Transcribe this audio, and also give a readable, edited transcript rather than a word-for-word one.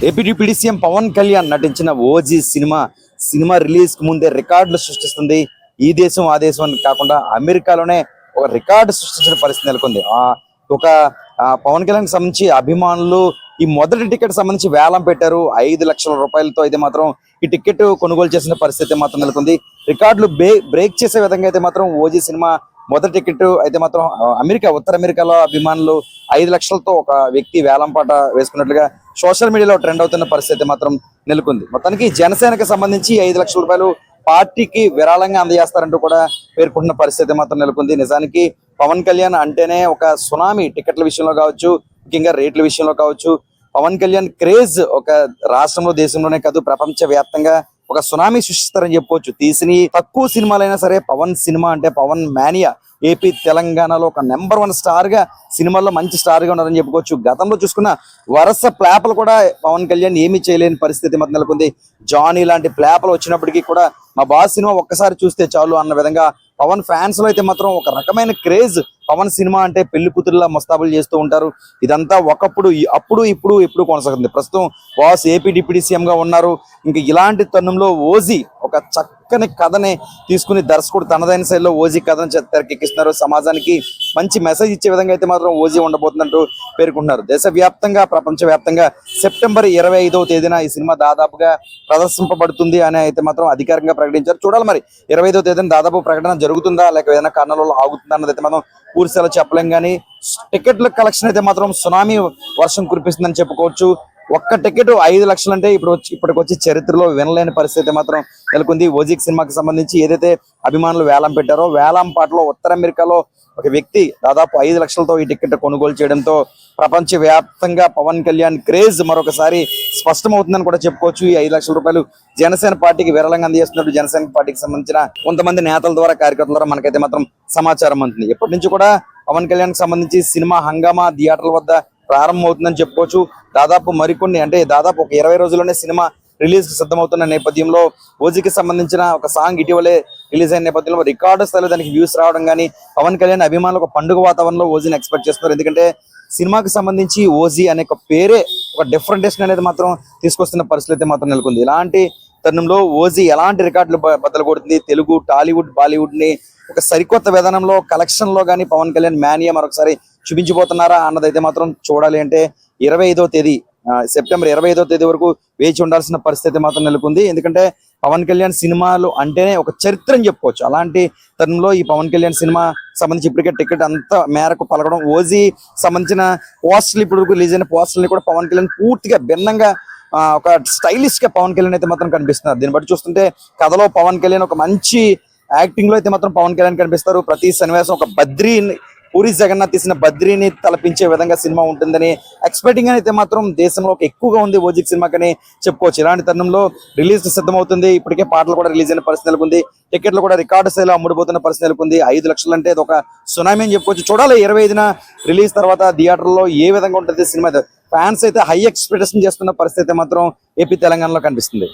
AP deputy CM Pavan Kalyan నటించిన OG cinema release కు ముందే రికార్డులు సృష్టిస్తుంది. ఈ దేశం ఆ దేశం అని కాకుండా అమెరికాలోనే ఒక రికార్డు సృష్టించిన పరిస్థితి నెలకొంది. ఒక పవన్ కళ్యాణ్ సంబంధించి అభిమానులు ఈ మొదటి టికెట్ సంబంధించి వేలం పెట్టారు. 5 లక్షల రూపాయలతో అయితే మాత్రం ఈ టికెట్ కొనుగోలు చేసిన పరిస్థితి మాత్రం నెలకొంది. రికార్డులు బ్రేక్ చేసే విధంగా అయితే మాత్రం ఓజీ సినిమా మొదటి టికెట్ అయితే మాత్రం ఉత్తర అమెరికాలో అభిమానులు 5 లక్షలతో ఒక వ్యక్తి వేలం పాట వేసుకున్నట్లుగా సోషల్ మీడియాలో ట్రెండ్ అవుతున్న పరిస్థితి మాత్రం నెలకొంది. మొత్తానికి జనసేనకు సంబంధించి 5 లక్షల రూపాయలు పార్టీకి విరాళంగా అందజేస్తారంటూ కూడా పేర్కొంటున్న పరిస్థితి మాత్రం నెలకొంది. నిజానికి పవన్ కళ్యాణ్ అంటేనే ఒక సునామీ, టికెట్ల విషయంలో కావచ్చు, ముఖ్యంగా రేట్ల విషయంలో కావచ్చు. పవన్ కళ్యాణ్ క్రేజ్ ఒక రాష్ట్రంలో దేశంలోనే కాదు ప్రపంచ వ్యాప్తంగా ఒక సునామీ సృష్టిస్తారని చెప్పుకోవచ్చు. తీసిన తక్కువ సినిమాలైనా సరే పవన్ సినిమా అంటే పవన్ మానియా ఏపీ తెలంగాణలో ఒక నెంబర్ 1 స్టార్ గా సినిమాల్లో మంచి స్టార్ గా ఉన్నారని చెప్పుకోవచ్చు. గతంలో చూసుకున్న వరుస ప్లాపలు కూడా పవన్ కళ్యాణ్ ఏమీ చేయలేని పరిస్థితి మధ్య నెలకొంది. జానీ లాంటి ప్లాపలు వచ్చినప్పటికీ కూడా మా బాస్ సినిమా ఒక్కసారి చూస్తే చాలు అన్న విధంగా పవన్ ఫ్యాన్స్ లో అయితే మాత్రం ఒక రకమైన క్రేజ్. పవన్ సినిమా అంటే పెళ్లి కూతురులా ముస్తాబులు చేస్తూ ఉంటారు. ఇదంతా ఒకప్పుడు, అప్పుడు ఇప్పుడు ఎప్పుడు కొనసాగుతుంది. ప్రస్తుతం బాస్ ఏపీ డిప్యూటీ సీఎం గా ఉన్నారు. ఇంకా ఇలాంటి తరుణంలో ఓజీ ఒక చక్కని కథని తీసుకుని దర్శకుడు తనదైన శైలిలో ఓజీ కథను తెరకెక్కిస్తున్నారు. సమాజానికి మంచి మెసేజ్ ఇచ్చే విధంగా అయితే మాత్రం ఓజీ ఉండబోతుందంటూ పేర్కొంటున్నారు. దేశవ్యాప్తంగా ప్రపంచవ్యాప్తంగా సెప్టెంబర్ 25వ తేదీన ఈ సినిమా దాదాపుగా ప్రదర్శింపబడుతుంది అని అయితే మాత్రం అధికారికంగా ప్రకటించారు. చూడాలి మరి 25వ తేదీన దాదాపు ప్రకటన జరుగుతుందా లేక ఏదైనా కారణాలలో ఆగుతుందా అన్నది అయితే మాత్రం పూర్తిగా చెప్పలేం. కానీ టికెట్ల కలెక్షన్ అయితే మాత్రం సునామీ వర్షం కురిపిస్తుందని చెప్పుకోవచ్చు. ఒక్క టికెట్ 5 లక్షలు అంటే ఇప్పటికొచ్చి చరిత్రలో వినలేని పరిస్థితి మాత్రం నెలకొంది. ఓజీ సినిమాకి సంబంధించి ఏదైతే అభిమానులు వేలం పెట్టారో వేలం పాటలో ఉత్తర అమెరికాలో ఒక వ్యక్తి దాదాపు 5 లక్షలతో ఈ టికెట్ కొనుగోలు చేయడంతో ప్రపంచ వ్యాప్తంగా పవన్ కళ్యాణ్ క్రేజ్ మరొకసారి స్పష్టమవుతుందని కూడా చెప్పుకోవచ్చు. ఈ 5 లక్షల రూపాయలు జనసేన పార్టీకి విరాళంగా అందజేస్తున్నట్టు జనసేన పార్టీకి సంబంధించిన కొంతమంది నేతల ద్వారా, కార్యకర్తల ద్వారా మనకైతే మాత్రం సమాచారం అందుతుంది. ఎప్పటి నుంచి కూడా పవన్ కళ్యాణ్ కి సంబంధించి సినిమా హంగామా థియేటర్ల వద్ద ప్రారంభమవుతుందని చెప్పుకోవచ్చు. దాదాపు మరికొన్ని అంటే దాదాపు ఒక 20 రోజుల్లోనే సినిమా రిలీజ్ సిద్ధమవుతున్న నేపథ్యంలో ఓజీకి సంబంధించిన ఒక సాంగ్ ఇటీవలే రిలీజ్ అయిన నేపథ్యంలో రికార్డు స్థాయిలో దానికి వ్యూస్ రావడం కానీ పవన్ కళ్యాణ్ అభిమానులు ఒక పండుగ వాతావరణంలో ఓజీని ఎక్స్పెక్ట్ చేస్తున్నారు. ఎందుకంటే సినిమాకి సంబంధించి ఓజీ అనే ఒక పేరే ఒక డిఫరెంటేషన్ అనేది మాత్రం తీసుకొస్తున్న పరిస్థితి అయితే మాత్రం నెలకొంది. ఇలాంటి తరుణంలో ఓజీ ఎలాంటి రికార్డులు బద్దలు కొడుతుంది, తెలుగు, టాలీవుడ్, బాలీవుడ్ ని ఒక సరికొత్త విధానంలో కలెక్షన్ లో కానీ పవన్ కళ్యాణ్ మానియా మరొకసారి చూపించబోతున్నారా అన్నదైతే మాత్రం చూడాలి. అంటే 25వ తేదీ సెప్టెంబర్ 25వ తేదీ వరకు వేచి ఉండాల్సిన పరిస్థితి మాత్రం నెలకొంది. ఎందుకంటే పవన్ కళ్యాణ్ సినిమాలు అంటేనే ఒక చరిత్ర అని చెప్పుకోవచ్చు. అలాంటి తరుణంలో ఈ పవన్ కళ్యాణ్ సినిమా సంబంధించి ఇప్పటికే టికెట్ అంత మేరకు పలకడం, ఓజీ సంబంధించిన పోస్టర్లు ఇప్పుడు రిలీజ్ అయిన పోస్టర్ని కూడా పవన్ కళ్యాణ్ పూర్తిగా భిన్నంగా ఒక స్టైలిష్ గా పవన్ కళ్యాణ్ అయితే మాత్రం కనిపిస్తున్నారు. దీన్ని బట్టి చూస్తుంటే కథలో పవన్ కళ్యాణ్ ఒక మంచి యాక్టింగ్ లో అయితే మాత్రం పవన్ కళ్యాణ్ కనిపిస్తారు. ప్రతి సన్నివేశం ఒక పూరి జగన్నాథ్ తీసిన బద్రీని తలపించే విధంగా సినిమా ఉంటుందని ఎక్స్పెక్టింగ్ అయితే మాత్రం దేశంలో ఎక్కువగా ఉంది ఓజీ సినిమాకని చెప్పుకోవచ్చు. ఇలాంటి తరుణంలో రిలీజ్ సిద్ధమవుతుంది. ఇప్పటికే పాటలు కూడా రిలీజ్ అయిన పరిస్థితి నెలకొంది. టికెట్లు కూడా రికార్డు స్థాయిలో అమ్ముడుపోతున్న పరిస్థితి నెలకొంది. 5 లక్షలు అంటే అది ఒక సునామీ అని చెప్పుకోవచ్చు. చూడాలి 25న రిలీజ్ తర్వాత థియేటర్లో ఏ విధంగా ఉంటుంది సినిమా. ఫ్యాన్స్ అయితే హై ఎక్స్పెక్టేషన్ చేస్తున్న పరిస్థితి మాత్రం ఏపీ తెలంగాణలో కనిపిస్తుంది.